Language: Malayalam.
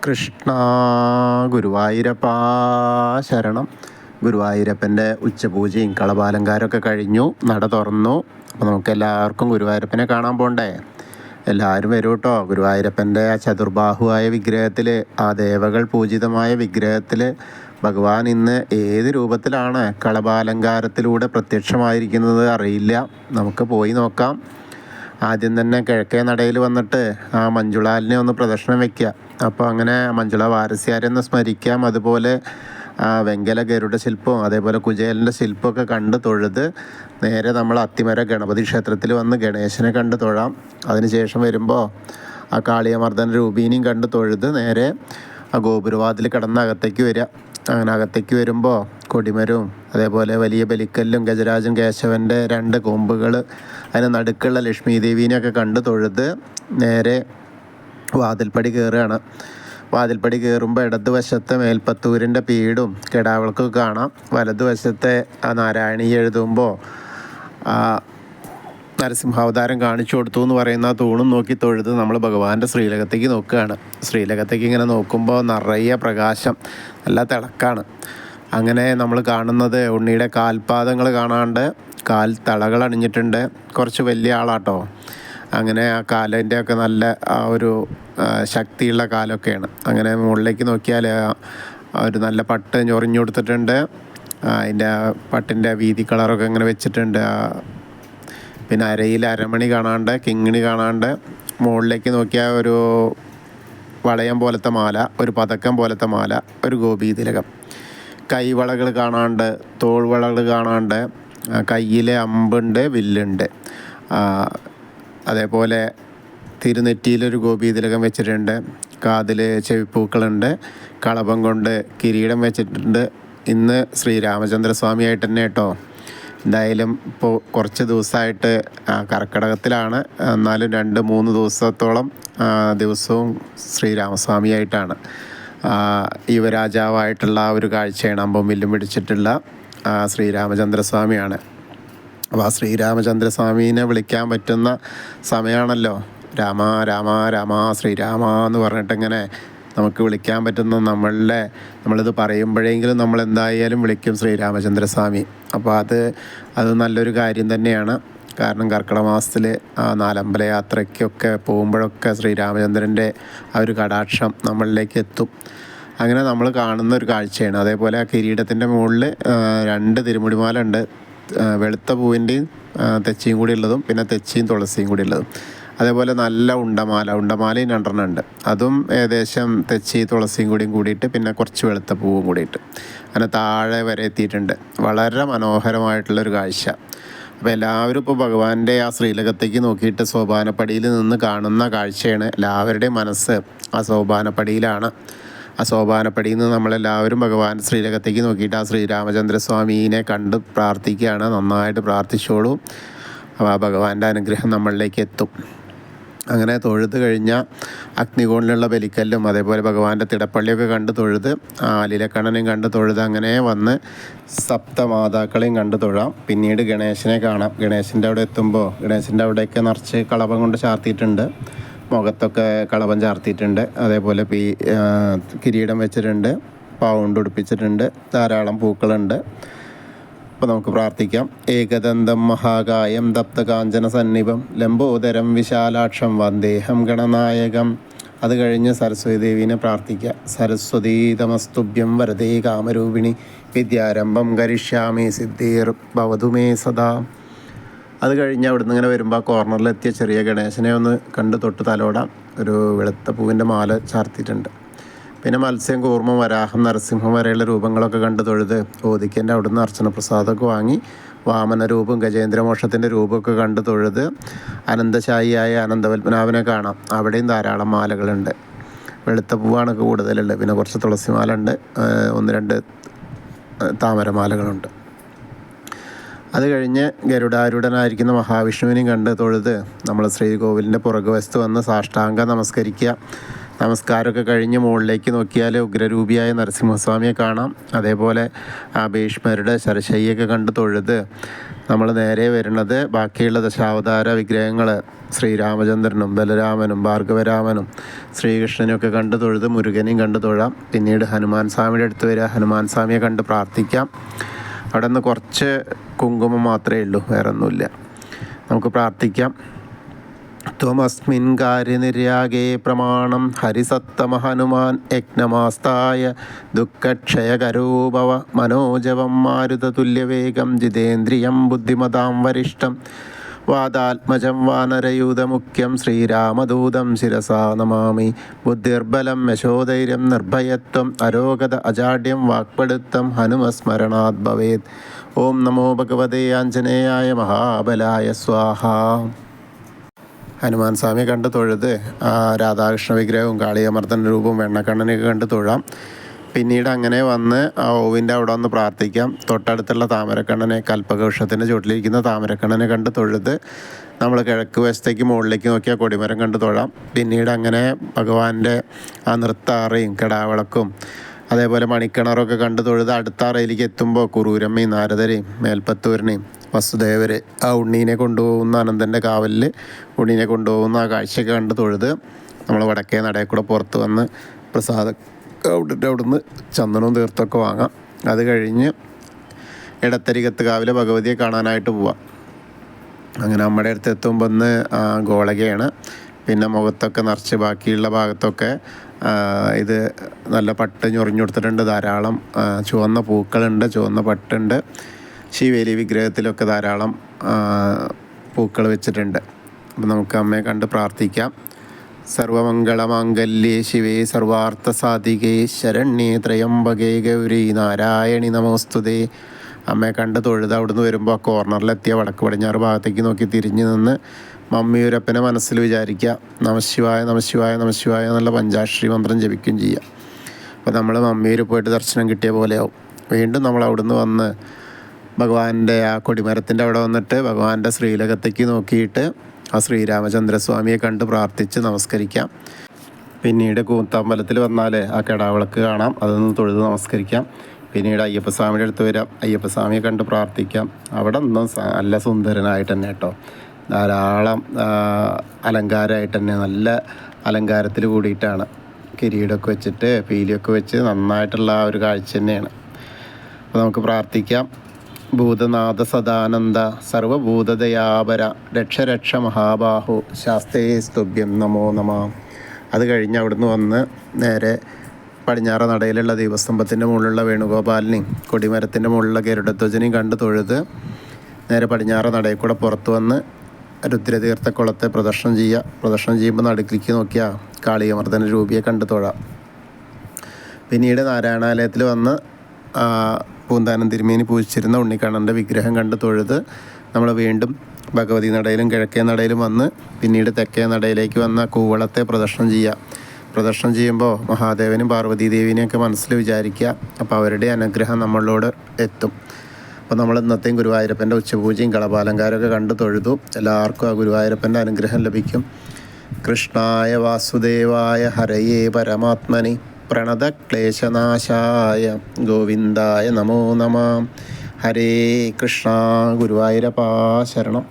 കൃഷ്ണ ഗുരുവായൂരപ്പ ശരണം. ഗുരുവായൂരപ്പൻ്റെ ഉച്ചപൂജയും കളഭാലങ്കാരമൊക്കെ കഴിഞ്ഞു, നട തുറന്നു. അപ്പോൾ നമുക്കെല്ലാവർക്കും ഗുരുവായൂരപ്പനെ കാണാൻ പോകണ്ടേ? എല്ലാവരും വരൂ കേട്ടോ. ഗുരുവായൂരപ്പൻ്റെ ആ ചതുർബാഹുവായ വിഗ്രഹത്തിൽ, ആ ദേവകൾ പൂജിതമായ വിഗ്രഹത്തിൽ ഭഗവാൻ ഇന്ന് ഏത് രൂപത്തിലാണ് കളഭാലങ്കാരത്തിലൂടെ പ്രത്യക്ഷമായിരിക്കുന്നത് അറിയില്ല. നമുക്ക് പോയി നോക്കാം. ആദ്യം തന്നെ കിഴക്കേ നടയിൽ വന്നിട്ട് ആ മഞ്ജുളാലിനെ ഒന്ന് പ്രദക്ഷിണം വയ്ക്കുക. അപ്പോൾ അങ്ങനെ മഞ്ജുള വാരസ്യാരെ ഒന്ന് സ്മരിക്കാം. അതുപോലെ വെങ്കല ഗരുഡ ശില്പവും അതേപോലെ കുചേലൻ്റെ ശില്പമൊക്കെ കണ്ട് തൊഴുത് നേരെ നമ്മൾ അത്തിമര ഗണപതി ക്ഷേത്രത്തിൽ വന്ന് ഗണേശനെ കണ്ട് തൊഴാം. അതിനുശേഷം വരുമ്പോൾ ആ കാളിയമർദ്ദന രൂപീനെയും കണ്ട് തൊഴുത് നേരെ ആ ഗോപുരവാതിൽ കടന്ന് അകത്തേക്ക് വരിക. അങ്ങനെ അകത്തേക്ക് വരുമ്പോൾ കൊടിമരവും അതേപോലെ വലിയ ബലിക്കല്ലും ഗജരാജൻ കേശവൻ്റെ 2 കൊമ്പുകൾ, അതിന് നടുക്കുള്ള ലക്ഷ്മി ദേവീനെയൊക്കെ കണ്ട് തൊഴുത് നേരെ വാതിൽപ്പടി കയറുകയാണ്. വാതിൽപ്പടി കയറുമ്പോൾ ഇടതുവശത്തെ മേൽപ്പത്തൂരിൻ്റെ പീഠും കെടാവിളക്കും കാണാം. വലതുവശത്തെ ആ നാരായണീയ എഴുതുമ്പോൾ നരസിംഹാവതാരം കാണിച്ചു കൊടുത്തു എന്ന് പറയുന്ന ആ തൂണും നോക്കി തൊഴുത് നമ്മൾ ഭഗവാന്റെ ശ്രീലകത്തേക്ക് നോക്കുകയാണ്. ശ്രീലകത്തേക്ക് ഇങ്ങനെ നോക്കുമ്പോൾ നിറയെ പ്രകാശം, നല്ല തിളക്കാണ്. അങ്ങനെ നമ്മൾ കാണുന്നത് ഉണ്ണിയുടെ കാൽപാദങ്ങൾ കാണാണ്ട് കാൽ തളകൾ അണിഞ്ഞിട്ടുണ്ട്. കുറച്ച് വലിയ ആളാട്ടോ. അങ്ങനെ ആ കാലിൻ്റെ ഒക്കെ നല്ല ആ ഒരു ശക്തിയുള്ള കാലൊക്കെയാണ്. അങ്ങനെ മുകളിലേക്ക് നോക്കിയാൽ ഒരു നല്ല പട്ട് ഞൊറിഞ്ഞു കൊടുത്തിട്ടുണ്ട്. അതിൻ്റെ പട്ടിൻ്റെ വീതി കളറൊക്കെ ഇങ്ങനെ വെച്ചിട്ടുണ്ട്. പിന്നെ അരയിൽ അരമണി കാണാണ്ട്, കിങ്ങിണി കാണാണ്ട്, മുകളിലേക്ക് നോക്കിയാൽ ഒരു വളയം പോലത്തെ മാല, ഒരു പതക്കം പോലത്തെ മാല, ഒരു ഗോപീതിലകം, കൈവളകൾ കാണാണ്ട്, തോൾവളകൾ കാണാണ്ട്, കയ്യിൽ അമ്പുണ്ട്, വില്ലുണ്ട്. അതേപോലെ തിരുനെറ്റിയിലൊരു ഗോപീതിലകം വെച്ചിട്ടുണ്ട്. കാതിൽ ചെവിപ്പൂക്കളുണ്ട്. കളഭം കൊണ്ട് കിരീടം വെച്ചിട്ടുണ്ട്. ഇന്ന് ശ്രീരാമചന്ദ്രസ്വാമിയായിട്ട് തന്നെ കേട്ടോ. എന്തായാലും ഇപ്പോൾ കുറച്ച് ദിവസമായിട്ട് കർക്കിടകത്തിലാണ്, എന്നാലും 2-3 ദിവസത്തോളം ദിവസവും ശ്രീരാമസ്വാമിയായിട്ടാണ്. യുവരാജാവായിട്ടുള്ള ആ ഒരു കാഴ്ചയാണ്. അമ്പും വില്ലും പിടിച്ചിട്ടുള്ള ശ്രീരാമചന്ദ്രസ്വാമിയാണ്. അപ്പോൾ ആ ശ്രീരാമചന്ദ്രസ്വാമീനെ വിളിക്കാൻ പറ്റുന്ന സമയമാണല്ലോ. രാമ രാമ രാമ ശ്രീരാമ എന്ന് പറഞ്ഞിട്ടിങ്ങനെ നമുക്ക് വിളിക്കാൻ പറ്റുന്ന നമ്മളിത് പറയുമ്പോഴെങ്കിലും നമ്മൾ എന്തായാലും വിളിക്കും ശ്രീരാമചന്ദ്രസ്വാമി. അപ്പോൾ അത് നല്ലൊരു കാര്യം തന്നെയാണ്. കാരണം കർക്കിടക മാസത്തിൽ ആ 4 അമ്പല യാത്രയ്ക്കൊക്കെ പോകുമ്പോഴൊക്കെ ശ്രീരാമചന്ദ്രൻ്റെ ആ ഒരു കടാക്ഷം നമ്മളിലേക്ക് എത്തും. അങ്ങനെ നമ്മൾ കാണുന്ന ഒരു കാഴ്ചയാണ്. അതേപോലെ ആ കിരീടത്തിൻ്റെ മുകളിൽ 2 തിരുമുടിമാല ഉണ്ട്. വെളുത്ത പൂവിൻ്റെയും തെച്ചിയും കൂടി ഉള്ളതും പിന്നെ തെച്ചിയും തുളസിയും കൂടി ഉള്ളതും. അതേപോലെ നല്ല ഉണ്ടമാലയും 2 ഉണ്ട്. അതും ഏകദേശം തെച്ചി തുളസിയും കൂടിയിട്ട് പിന്നെ കുറച്ച് വെളുത്ത പൂവും കൂടിയിട്ട് അങ്ങനെ താഴെ വരെ എത്തിയിട്ടുണ്ട്. വളരെ മനോഹരമായിട്ടുള്ളൊരു കാഴ്ച. അപ്പോൾ എല്ലാവരും ഇപ്പോൾ ഭഗവാന്റെ ആ ശ്രീലകത്തേക്ക് നോക്കിയിട്ട് സോപാനപ്പടിയിൽ നിന്ന് കാണുന്ന കാഴ്ചയാണ്. എല്ലാവരുടെയും മനസ്സ് ആ സോപാനപ്പടിയിലാണ്. ആ സോപാനപ്പടിയിൽ നിന്ന് നമ്മളെല്ലാവരും ഭഗവാൻ ശ്രീലകത്തേക്ക് നോക്കിയിട്ട് ആ ശ്രീരാമചന്ദ്രസ്വാമീനെ കണ്ട് പ്രാർത്ഥിക്കുകയാണ്. നന്നായിട്ട് പ്രാർത്ഥിച്ചോളൂ. അപ്പോൾ ആ ഭഗവാന്റെ അനുഗ്രഹം നമ്മളിലേക്ക് എത്തും. അങ്ങനെ തൊഴുത് കഴിഞ്ഞാൽ അഗ്നികോണിലുള്ള ബലിക്കല്ലും അതേപോലെ ഭഗവാന്റെ തിടപ്പള്ളിയൊക്കെ കണ്ട് തൊഴുത് ലീലക്കണ്ണനെയും കണ്ട് തൊഴുത് അങ്ങനെ വന്ന് സപ്തമാതാക്കളെയും കണ്ട് തൊഴാം. പിന്നീട് ഗണേശനെ കാണാം. ഗണേശൻ്റെ അവിടെ എത്തുമ്പോൾ ഗണേശൻ്റെ അവിടെയൊക്കെ നിറച്ച് കളഭം കൊണ്ട് ചാർത്തിയിട്ടുണ്ട്. മുഖത്തൊക്കെ കളഭം ചാർത്തിയിട്ടുണ്ട്. അതേപോലെ കിരീടം വെച്ചിട്ടുണ്ട്. പാവുണ്ട് ഉടുപ്പിച്ചിട്ടുണ്ട്. ധാരാളം പൂക്കളുണ്ട്. അപ്പോൾ നമുക്ക് പ്രാർത്ഥിക്കാം. ഏകദന്തം മഹാകായം ദപ്തകാഞ്ചന സന്നിഭം ലംബോദരം വിശാലാക്ഷം വന്ദേഹം ഗണനായകം. അത് കഴിഞ്ഞ് സരസ്വതി ദേവീനെ പ്രാർത്ഥിക്കുക. സരസ്വതീ തമസ്തുഭ്യം വരദേ കാമരൂപിണി വിദ്യാരംഭം കരിഷ്യാമി സിദ്ധിർ ഭവതു മേ സദാ. അത് കഴിഞ്ഞ് അവിടുന്ന് ഇങ്ങനെ വരുമ്പോൾ ആ കോർണറിലെത്തിയ ചെറിയ ഗണേശനെ ഒന്ന് കണ്ട് തൊട്ട് തലോടാം. ഒരു വെളുത്ത പൂവിൻ്റെ മാല ചാർത്തിയിട്ടുണ്ട്. പിന്നെ മത്സ്യം, കൂർമ്മം, വരാഹം, നരസിംഹം വരെയുള്ള രൂപങ്ങളൊക്കെ കണ്ട് തൊഴുത് ഓദിക്കൻ്റെ അവിടുന്ന് അർച്ചന പ്രസാദമൊക്കെ വാങ്ങി വാമന രൂപം ഗജേന്ദ്രമോക്ഷത്തിൻ്റെ രൂപമൊക്കെ കണ്ട് തൊഴുത് അനന്തശായിയായ അനന്തപത്മനാഭനെ കാണാം. അവിടെയും ധാരാളം മാലകളുണ്ട്. വെളുത്ത പൂവാണ് കൂടുതലുള്ളത്. പിന്നെ കുറച്ച് തുളസിമാല ഉണ്ട്. 1-2 താമരമാലകളുണ്ട്. അത് കഴിഞ്ഞ് ഗരുഡാരൂഢനായിരിക്കുന്ന മഹാവിഷ്ണുവിനെയും കണ്ട് തൊഴുത് നമ്മൾ ശ്രീകോവിലിൻ്റെ പുറകുവശത്ത് വന്ന് സാഷ്ടാംഗം നമസ്കരിക്കുക. നമസ്കാരമൊക്കെ കഴിഞ്ഞ് മുകളിലേക്ക് നോക്കിയാൽ ഉഗ്രരൂപിയായ നരസിംഹസ്വാമിയെ കാണാം. അതേപോലെ ആ ഭീഷ്മരുടെ ശരശയ്യൊക്കെ കണ്ട് തൊഴുത് നമ്മൾ നേരെ വരുന്നത് ബാക്കിയുള്ള ദശാവതാര വിഗ്രഹങ്ങൾ ശ്രീരാമചന്ദ്രനും ബലരാമനും ഭാർഗവരാമനും ശ്രീകൃഷ്ണനും ഒക്കെ കണ്ട് തൊഴുത് മുരുകനെയും കണ്ട് തൊഴാം. പിന്നീട് ഹനുമാൻ സ്വാമിയുടെ അടുത്ത് വരിക, ഹനുമാൻ സ്വാമിയെ കണ്ട് പ്രാർത്ഥിക്കാം. അവിടെ നിന്ന് കുറച്ച് കുങ്കുമം മാത്രമേ ഉള്ളൂ, വേറെ ഒന്നുമില്ല. നമുക്ക് പ്രാർത്ഥിക്കാം. ത്വമസ്മിൻ കാര്യനിര്യാഗേ പ്രമാണം ഹരിസത്തമ ഹനുമാൻ യജ്ഞമാസ്തായ ദുഃഖക്ഷയകരോ ഭവ മനോജവം മാരുതതുല്യവേഗം ജിതേന്ദ്രിയം ബുദ്ധിമതാം വരിഷ്ഠം വാദാത്മജം വാനരയൂതമുഖ്യം ശ്രീരാമദൂതം ശിരസാ നമാമി. ബുദ്ധിർബലം യശോധൈര്യം നിർഭയത്വം അരോഗത അജാഡ്യം വാക്പടുത്തം ഹനുമസ്മരണാത് ഭവേത്. ഓം നമോ ഭഗവതേ ആഞ്ജനേയായ മഹാബലായ സ്വാഹ. ഹനുമാൻ സ്വാമിയെ കണ്ട് തൊഴുത് രാധാകൃഷ്ണ വിഗ്രഹവും കാളിയമർദ്ദൻ രൂപവും വെണ്ണക്കണ്ണനെയൊക്കെ കണ്ട് തൊഴാം. പിന്നീട് അങ്ങനെ വന്ന് ആ ഓവിൻ്റെ അവിടെ വന്ന് പ്രാർത്ഥിക്കാം. തൊട്ടടുത്തുള്ള താമരക്കണ്ണനെ, കൽപ്പകവൃക്ഷത്തിൻ്റെ ചുവട്ടിലിരിക്കുന്ന താമരക്കണ്ണനെ കണ്ട് തൊഴുത് നമ്മൾ കിഴക്ക് വശത്തേക്ക് മുകളിലേക്ക് നോക്കിയാൽ കൊടിമരം കണ്ട് തൊഴാം. പിന്നീട് അങ്ങനെ ഭഗവാന്റെ ആ നൃത്താറയും കിടാവിളക്കും അതേപോലെ മണിക്കിണറൊക്കെ കണ്ട് തൊഴുത് അടുത്ത അറയിലേക്ക് എത്തുമ്പോൾ കുറൂരമ്മയും നാരദരെയും മേൽപ്പത്തൂരിനെയും വസുദേവർ ആ ഉണ്ണീനെ കൊണ്ടുപോകുന്ന അനന്തൻ്റെ കാവലിൽ ഉണ്ണീനെ കൊണ്ടുപോകുന്ന ആ കാഴ്ചയൊക്കെ കണ്ട് തൊഴുത് നമ്മൾ വടക്കേ നടയിൽ കൂടെ പുറത്ത് വന്ന് പ്രസാദം അവിടുന്ന് ചന്ദനവും തീർത്തൊക്കെ വാങ്ങാം. അത് കഴിഞ്ഞ് ഇടത്തരികത്ത് കാവിലെ ഭഗവതിയെ കാണാനായിട്ട് പോവാം. അങ്ങനെ നമ്മുടെ അടുത്ത് എത്തുമ്പോൾ ഒന്ന് ഗോളകയാണ്. പിന്നെ മുഖത്തൊക്കെ നിറച്ച് ബാക്കിയുള്ള ഭാഗത്തൊക്കെ ഇത് നല്ല പട്ട് ഞൊറിഞ്ഞു കൊടുത്തിട്ടുണ്ട്. ധാരാളം ചുവന്ന പൂക്കളുണ്ട്, ചുവന്ന പട്ടുണ്ട്. ശിവേലി വിഗ്രഹത്തിലൊക്കെ ധാരാളം പൂക്കൾ വെച്ചിട്ടുണ്ട്. അപ്പം നമുക്ക് അമ്മയെ കണ്ട് പ്രാർത്ഥിക്കാം. സർവമംഗളമാംഗല്യേ ശിവേ സർവാർത്ഥസാധികേ ശരണ്യേ ത്രയംബകേ ഗൗരി നാരായണി നമോസ്തുതേ. അമ്മയെ കണ്ട് തൊഴുത് അവിടുന്ന് വരുമ്പോൾ ആ കോർണറിലെത്തിയ വടക്ക് പടിഞ്ഞാറ് ഭാഗത്തേക്ക് നോക്കി തിരിഞ്ഞു നിന്ന് മമ്മിയൂരപ്പനെ മനസ്സിൽ വിചാരിക്കുക. നമശിവായ നമശിവായ നമശിവായ എന്നുള്ള പഞ്ചാക്ഷരി മന്ത്രം ജപിക്കുകയും ചെയ്യാം. അപ്പോൾ നമ്മൾ മമ്മിയൂർ പോയിട്ട് ദർശനം കിട്ടിയ പോലെയാവും. വീണ്ടും നമ്മൾ അവിടുന്ന് വന്ന് ഭഗവാന്റെ ആ കൊടിമരത്തിൻ്റെ അവിടെ വന്നിട്ട് ഭഗവാന്റെ ശ്രീലകത്തേക്ക് നോക്കിയിട്ട് ആ ശ്രീരാമചന്ദ്രസ്വാമിയെ കണ്ട് പ്രാർത്ഥിച്ച് നമസ്കരിക്കാം. പിന്നീട് കൂത്തമ്പലത്തിൽ വന്നാൽ ആ കിടാവിളക്ക് കാണാം, അതൊന്ന് തൊഴുത് നമസ്കരിക്കാം. പിന്നീട് അയ്യപ്പസ്വാമിയുടെ അടുത്ത് വരാം, അയ്യപ്പസ്വാമിയെ കണ്ട് പ്രാർത്ഥിക്കാം. അവിടെ ഒന്നും നല്ല സുന്ദരനായിട്ട് തന്നെ കേട്ടോ, ധാരാളം അലങ്കാരമായിട്ട് തന്നെ, നല്ല അലങ്കാരത്തിൽ കൂടിയിട്ടാണ്. കിരീടമൊക്കെ വെച്ചിട്ട് പീലിയൊക്കെ വെച്ച് നന്നായിട്ടുള്ള ആ ഒരു കാഴ്ച തന്നെയാണ്. അപ്പോൾ നമുക്ക് പ്രാർത്ഥിക്കാം. ഭൂതനാഥ സദാനന്ദ സർവഭൂതദയാപര രക്ഷ രക്ഷ മഹാബാഹു ശാസ്തേ സ്തുഭ്യം നമോ നമ. അത് കഴിഞ്ഞ് അവിടുന്ന് വന്ന് നേരെ പടിഞ്ഞാറ് നടയിലുള്ള ദീപസ്തംഭത്തിൻ്റെ മുകളിലുള്ള വേണുഗോപാലിനെയും കൊടിമരത്തിൻ്റെ മുകളിലുള്ള ഗരുഡധ്വജനെയും കണ്ട് തൊഴുത് നേരെ പടിഞ്ഞാറ് നടയിൽ കൂടെ പുറത്ത് വന്ന് രുദ്രതീർത്ഥക്കുളത്തെ പ്രദർശനം ചെയ്യുക. പ്രദർശനം ചെയ്യുമ്പോൾ നടുക്കിലേക്ക് നോക്കിയാൽ കാളിയമർദ്ദന രൂപിയെ കണ്ട് തൊഴാം. പിന്നീട് നാരായണാലയത്തിൽ വന്ന് പൂന്താനം തിരുമേനി പൂജിച്ചിരുന്ന ഉണ്ണിക്കണ്ണൻ്റെ വിഗ്രഹം കണ്ട് തൊഴുത് നമ്മൾ വീണ്ടും ഭഗവതി നടയിലും കിഴക്കേ നടയിലും വന്ന് പിന്നീട് തെക്കേ നടയിലേക്ക് വന്ന കൂവളത്തെ പ്രദർശനം ചെയ്യുക. പ്രദർശനം ചെയ്യുമ്പോൾ മഹാദേവനും പാർവതീദേവിനെയൊക്കെ മനസ്സിൽ വിചാരിക്കുക. അപ്പോൾ അവരുടെ അനുഗ്രഹം നമ്മളോട് എത്തും. അപ്പോൾ നമ്മൾ ഇന്നത്തെയും ഗുരുവായൂരപ്പൻ്റെ ഉച്ചപൂജയും കളഭാലങ്കാരമൊക്കെ കണ്ട് തൊഴുതു. എല്ലാവർക്കും ആ ഗുരുവായൂരപ്പൻ്റെ അനുഗ്രഹം ലഭിക്കും. കൃഷ്ണായ വാസുദേവായ ഹരയേ പരമാത്മനി പ്രണതക്ലേശനാശായ ഗോവിന്ദായ നമോ നമ. ഹരേ കൃഷ്ണ. ഗുരുവായൂരപ്പാ ശരണം.